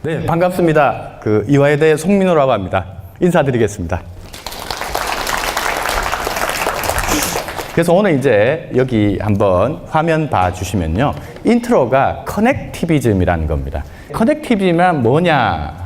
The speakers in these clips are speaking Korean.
네, 반갑습니다. 이화여대 송민호라고 합니다. 인사드리겠습니다. 그래서 오늘 이제 여기 한번 화면 봐주시면요. 인트로가 커넥티비즘이라는 겁니다. 커넥티비즘은 뭐냐?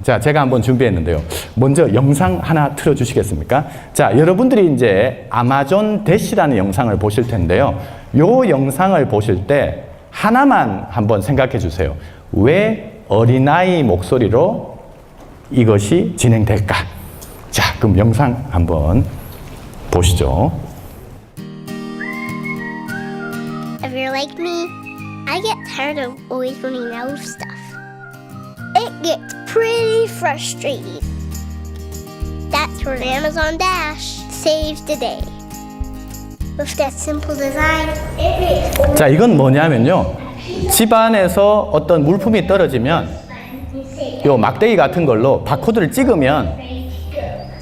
자, 제가 한번 준비했는데요. 먼저 영상 하나 틀어주시겠습니까? 자, 여러분들이 이제 아마존 대시라는 영상을 보실 텐데요. 요 영상을 보실 때 하나만 한번 생각해 주세요. 왜 어린아이 목소리로 이것이 진행될까? 자, 그럼 영상 한번 보시죠. If you're like me, I get tired of always running out of stuff. It gets pretty frustrating. That's where Amazon Dash saves the day. With that simple design, it makes 자, 이건 뭐냐면요. 집안에서 어떤 물품이 떨어지면 요 막대기 같은 걸로 바코드를 찍으면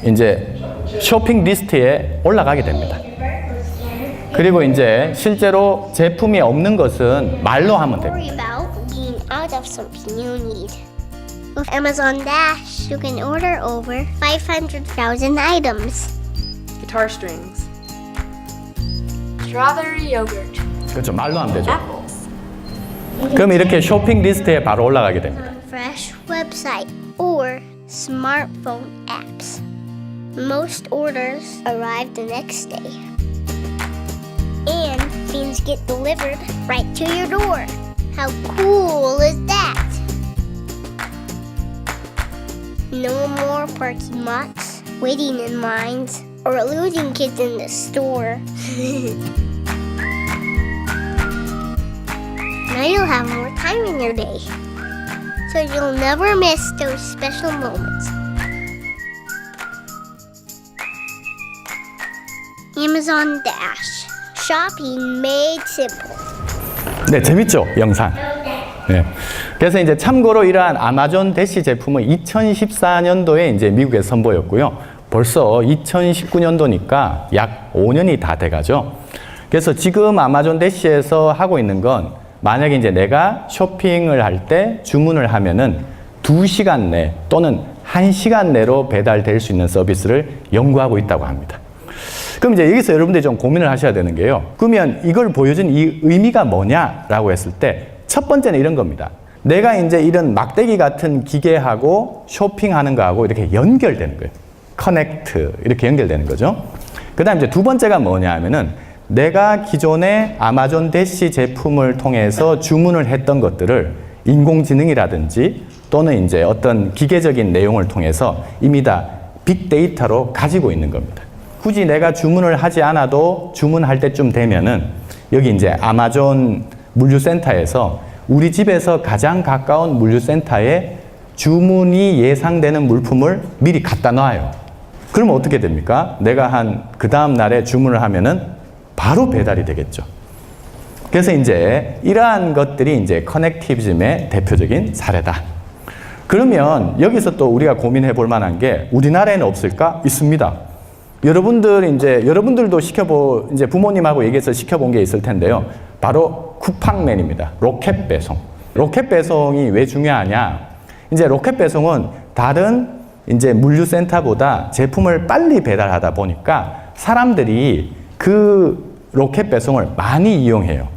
이제 쇼핑 리스트에 올라가게 됩니다. 그리고 이제 실제로 제품이 없는 것은 말로 하면 worry 됩니다. about being out of something you need. With Amazon Dash, you can order over 500,000 items. Guitar strings, strawberry yogurt, 그렇죠. 말로 하면 되죠. apples, 그럼 이렇게 쇼핑 리스트에 바로 올라가게 됩니다. On fresh website or smartphone apps. Most orders arrive the next day. And things get delivered right to your door. How cool is that? No more parking lots, waiting in lines, or losing kids in the store. Now you'll have more time in your day, so you'll never miss those special moments. Amazon Dash. Shopping made simple. 네, 재밌죠? 영상. 네. 그래서 이제 참고로 이러한 아마존 대시 제품은 2014년도에 이제 미국에 선보였고요. 벌써 2019년도니까 약 5년이 다 돼가죠. 그래서 지금 아마존 대시에서 하고 있는 건 만약에 이제 내가 쇼핑을 할 때 주문을 하면은 2시간 내 또는 1시간 내로 배달될 수 있는 서비스를 연구하고 있다고 합니다. 그럼 이제 여기서 여러분들이 좀 고민을 하셔야 되는 게요. 그러면 이걸 보여준 이 의미가 뭐냐라고 했을 때 첫 번째는 이런 겁니다. 내가 이제 이런 막대기 같은 기계하고 쇼핑하는 거하고 이렇게 연결되는 거예요. 커넥트 이렇게 연결되는 거죠. 그 다음 이제 두 번째가 뭐냐 하면은 내가 기존의 아마존 대시 제품을 통해서 주문을 했던 것들을 인공지능이라든지 또는 이제 어떤 기계적인 내용을 통해서 이미 다 빅데이터로 가지고 있는 겁니다. 굳이 내가 주문을 하지 않아도 주문할 때쯤 되면은 여기 이제 아마존 물류센터에서 우리 집에서 가장 가까운 물류센터에 주문이 예상되는 물품을 미리 갖다 놔요. 그러면 어떻게 됩니까? 내가 그 다음 날에 주문을 하면은 바로 배달이 되겠죠. 그래서 이제 이러한 것들이 이제 커넥티비즘의 대표적인 사례다. 그러면 여기서 또 우리가 고민해 볼 만한 게 우리나라에는 없을까? 있습니다. 여러분들도 이제 부모님하고 얘기해서 시켜본 게 있을 텐데요. 바로 쿠팡맨입니다. 로켓 배송. 로켓 배송이 왜 중요하냐? 이제 로켓 배송은 다른 이제 물류센터보다 제품을 빨리 배달하다 보니까 사람들이 그 로켓 배송을 많이 이용해요.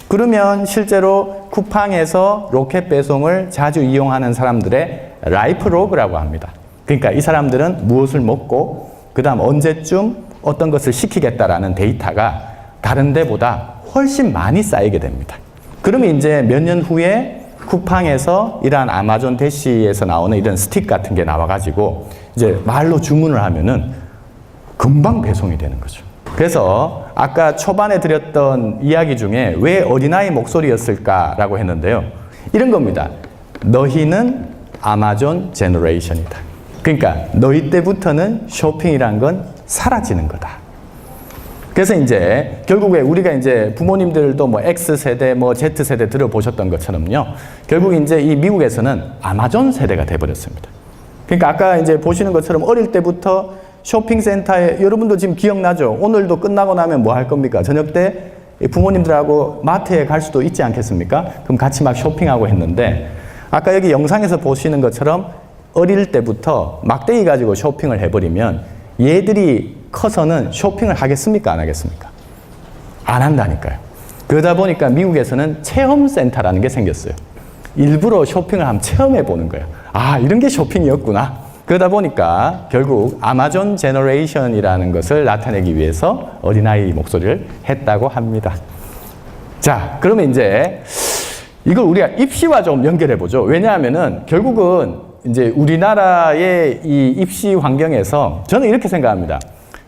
그러면 실제로 쿠팡에서 로켓 배송을 자주 이용하는 사람들의 라이프 로그라고 합니다. 그러니까 이 사람들은 무엇을 먹고 그 다음 언제쯤 어떤 것을 시키겠다라는 데이터가 다른 데보다 훨씬 많이 쌓이게 됩니다. 그러면 이제 몇 년 후에 쿠팡에서 이러한 아마존 대시에서 나오는 이런 스틱 같은 게 나와가지고 이제 말로 주문을 하면은 금방 배송이 되는 거죠. 그래서 아까 초반에 드렸던 이야기 중에 왜 어린아이 목소리였을까라고 했는데요. 이런 겁니다. 너희는 아마존 제너레이션이다. 그러니까 너희 때부터는 쇼핑이란 건 사라지는 거다. 그래서 이제 결국에 우리가 이제 부모님들도 뭐 X세대, 뭐 Z세대 들어보셨던 것처럼요. 결국 이제 이 미국에서는 아마존 세대가 돼버렸습니다. 그러니까 아까 이제 보시는 것처럼 어릴 때부터 쇼핑센터에 여러분도 지금 기억나죠? 오늘도 끝나고 나면 뭐 할 겁니까? 저녁 때 부모님들하고 마트에 갈 수도 있지 않겠습니까? 그럼 같이 막 쇼핑하고 했는데 아까 여기 영상에서 보시는 것처럼 어릴 때부터 막대기 가지고 쇼핑을 해버리면 얘들이 커서는 쇼핑을 하겠습니까? 안 하겠습니까? 안 한다니까요. 그러다 보니까 미국에서는 체험센터라는 게 생겼어요. 일부러 쇼핑을 한번 체험해 보는 거예요. 아, 이런 게 쇼핑이었구나. 그러다 보니까 결국 아마존 제너레이션이라는 것을 나타내기 위해서 어린아이 목소리를 했다고 합니다. 자, 그러면 이제 이걸 우리가 입시와 좀 연결해 보죠. 왜냐하면은 결국은 이제 우리나라의 이 입시 환경에서 저는 이렇게 생각합니다.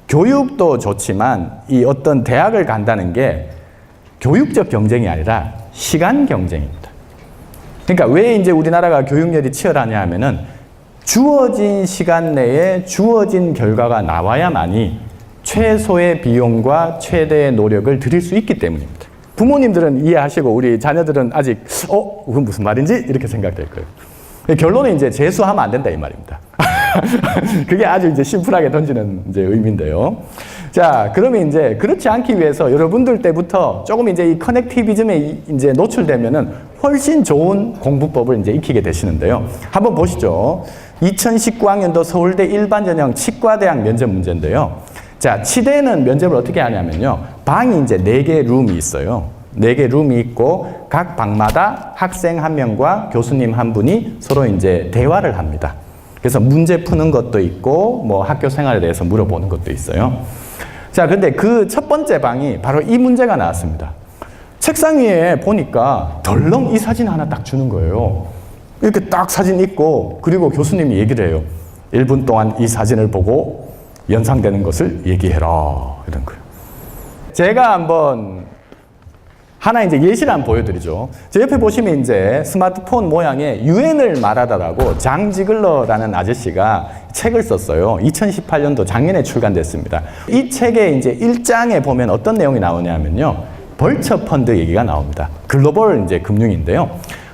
교육도 좋지만 이 어떤 대학을 간다는 게 교육적 경쟁이 아니라 시간 경쟁입니다. 그러니까 왜 이제 우리나라가 교육열이 치열하냐 하면은 주어진 시간 내에 주어진 결과가 나와야만이 최소의 비용과 최대의 노력을 들일 수 있기 때문입니다. 부모님들은 이해하시고 우리 자녀들은 아직 그건 무슨 말인지 이렇게 생각될 거예요. 결론은 이제 재수하면 안 된다 이 말입니다. 그게 아주 이제 심플하게 던지는 이제 의미인데요. 자, 그러면 이제 그렇지 않기 위해서 여러분들 때부터 조금 이제 이 커넥티비즘에 이제 노출되면은 훨씬 좋은 공부법을 이제 익히게 되시는데요. 한번 보시죠. 2019학년도 서울대 일반전형 치과대학 면접 문제인데요. 자, 치대는 면접을 어떻게 하냐면요. 방이 이제 4개 룸이 있어요. 4개 룸이 있고 각 방마다 학생 한 명과 교수님 한 분이 서로 이제 대화를 합니다. 그래서 문제 푸는 것도 있고 뭐 학교 생활에 대해서 물어보는 것도 있어요. 자, 근데 그 첫 번째 방이 바로 이 문제가 나왔습니다. 책상 위에 보니까 덜렁 이 사진 하나 딱 주는 거예요. 이렇게 딱 사진 있고 그리고 교수님이 얘기를 해요. 1분 동안 이 사진을 보고 연상되는 것을 얘기해라 이런 거예요. 제가 한번 하나 이제 예시를 한번 보여드리죠. 저 옆에 보시면 이제 스마트폰 모양의 유행을 말하다라고 장 지글러라는 아저씨가 책을 썼어요. 2018년도 작년에 출간됐습니다. 이 책의 이제 1장에 보면 어떤 내용이 나오냐면요. 벌처 펀드 얘기가 나옵니다. 글로벌 이제 금융인데요.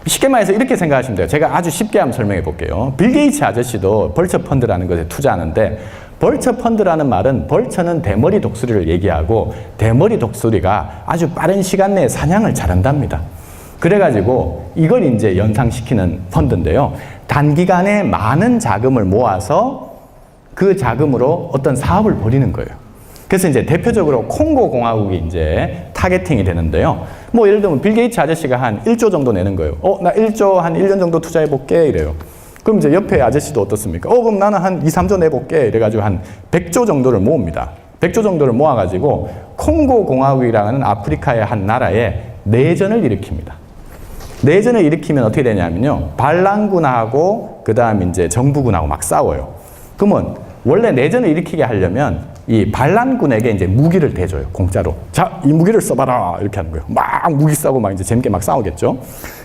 쉽게 말해서 이렇게 생각하시면 돼요. 제가 아주 쉽게 한번 설명해 볼게요. 빌 게이츠 아저씨도 벌처 펀드라는 것에 투자하는데 벌처 펀드라는 말은 벌처는 대머리 독수리를 얘기하고 대머리 독수리가 아주 빠른 시간 내에 사냥을 잘한답니다. 그래가지고 이걸 이제 연상시키는 펀드인데요. 단기간에 많은 자금을 모아서 그 자금으로 어떤 사업을 벌이는 거예요. 그래서 이제 대표적으로 콩고 공화국이 이제 타겟팅이 되는데요. 뭐 예를 들면 빌 게이츠 아저씨가 한 1조 정도 내는 거예요. 나 1조 한 1년 정도 투자해 볼게 이래요. 그럼 이제 옆에 아저씨도 어떻습니까? 그럼 나는 한 2, 3조 내볼게. 이래가지고 한 100조 정도를 모읍니다. 100조 정도를 모아가지고 콩고 공화국이라는 아프리카의 한 나라에 내전을 일으킵니다. 내전을 일으키면 어떻게 되냐면요. 반란군하고 그 다음 이제 정부군하고 막 싸워요. 그러면 원래 내전을 일으키게 하려면 이 반란군에게 이제 무기를 대줘요. 공짜로. 자, 이 무기를 써봐라. 이렇게 하는 거예요. 막 무기 싸고 막 이제 재밌게 막 싸우겠죠.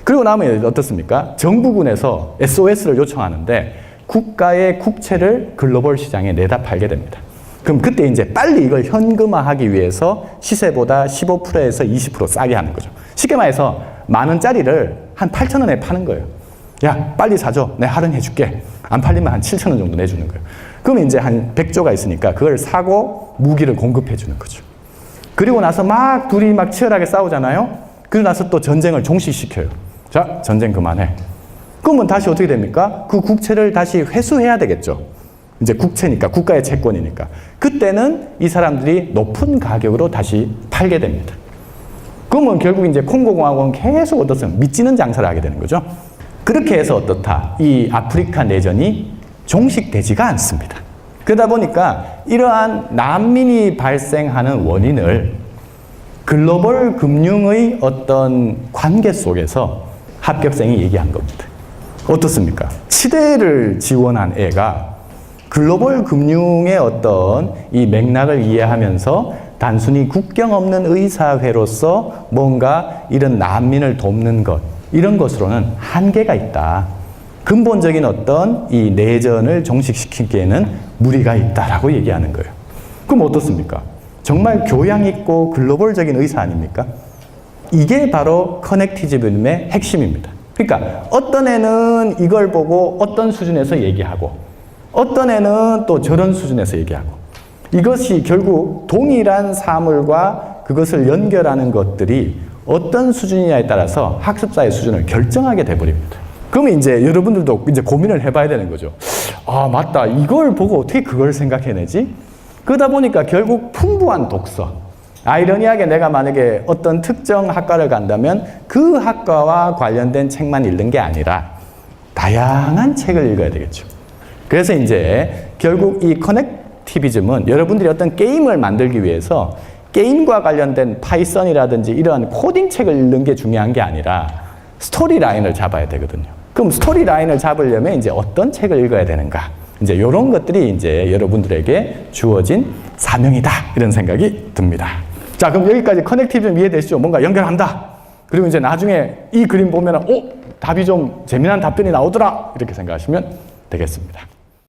그리고 나면 어떻습니까? 정부군에서 SOS를 요청하는데 국가의 국채를 글로벌 시장에 내다 팔게 됩니다. 그럼 그때 이제 빨리 이걸 현금화하기 위해서 시세보다 15%에서 20% 싸게 하는 거죠. 쉽게 말해서 10,000원짜리를 한 8,000원에 파는 거예요. 야, 빨리 사줘. 내가 할인해 줄게. 안 팔리면 한 7,000원 정도 내주는 거예요. 그러면 이제 한 100조가 있으니까 그걸 사고 무기를 공급해 주는 거죠. 그리고 나서 막 둘이 막 치열하게 싸우잖아요. 그리고 나서 또 전쟁을 종식시켜요. 자, 전쟁 그만해. 그러면 다시 어떻게 됩니까? 그 국채를 다시 회수해야 되겠죠. 이제 국채니까, 국가의 채권이니까. 그때는 이 사람들이 높은 가격으로 다시 팔게 됩니다. 그러면 결국 이제 콩고공화국은 계속 어떻습니까? 미치는 장사를 하게 되는 거죠. 그렇게 해서 어떻다? 이 아프리카 내전이 종식되지가 않습니다. 그러다 보니까 이러한 난민이 발생하는 원인을 글로벌 금융의 어떤 관계 속에서 합격생이 얘기한 겁니다. 어떻습니까? 치대를 지원한 애가 글로벌 금융의 어떤 이 맥락을 이해하면서 단순히 국경 없는 의사회로서 뭔가 이런 난민을 돕는 것, 이런 것으로는 한계가 있다. 근본적인 어떤 이 내전을 종식시키기에는 무리가 있다라고 얘기하는 거예요. 그럼 어떻습니까? 정말 교양 있고 글로벌적인 의사 아닙니까? 이게 바로 커넥티비즘의 핵심입니다. 그러니까 어떤 애는 이걸 보고 어떤 수준에서 얘기하고 어떤 애는 또 저런 수준에서 얘기하고 이것이 결국 동일한 사물과 그것을 연결하는 것들이 어떤 수준이냐에 따라서 학습자의 수준을 결정하게 돼버립니다. 그러면 이제 여러분들도 이제 고민을 해봐야 되는 거죠. 아, 맞다. 이걸 보고 어떻게 그걸 생각해내지? 그러다 보니까 결국 풍부한 독서. 아이러니하게 내가 만약에 어떤 특정 학과를 간다면 그 학과와 관련된 책만 읽는 게 아니라 다양한 책을 읽어야 되겠죠. 그래서 이제 결국 이 커넥티비즘은 여러분들이 어떤 게임을 만들기 위해서 게임과 관련된 파이썬이라든지 이런 코딩 책을 읽는 게 중요한 게 아니라 스토리 라인을 잡아야 되거든요. 그럼 스토리 라인을 잡으려면 이제 어떤 책을 읽어야 되는가? 이제 이런 것들이 이제 여러분들에게 주어진 사명이다. 이런 생각이 듭니다. 자, 그럼 여기까지 커넥티비즘 이해되시죠? 뭔가 연결한다. 그리고 이제 나중에 이 그림 보면은, 답이 좀 재미난 답변이 나오더라. 이렇게 생각하시면 되겠습니다.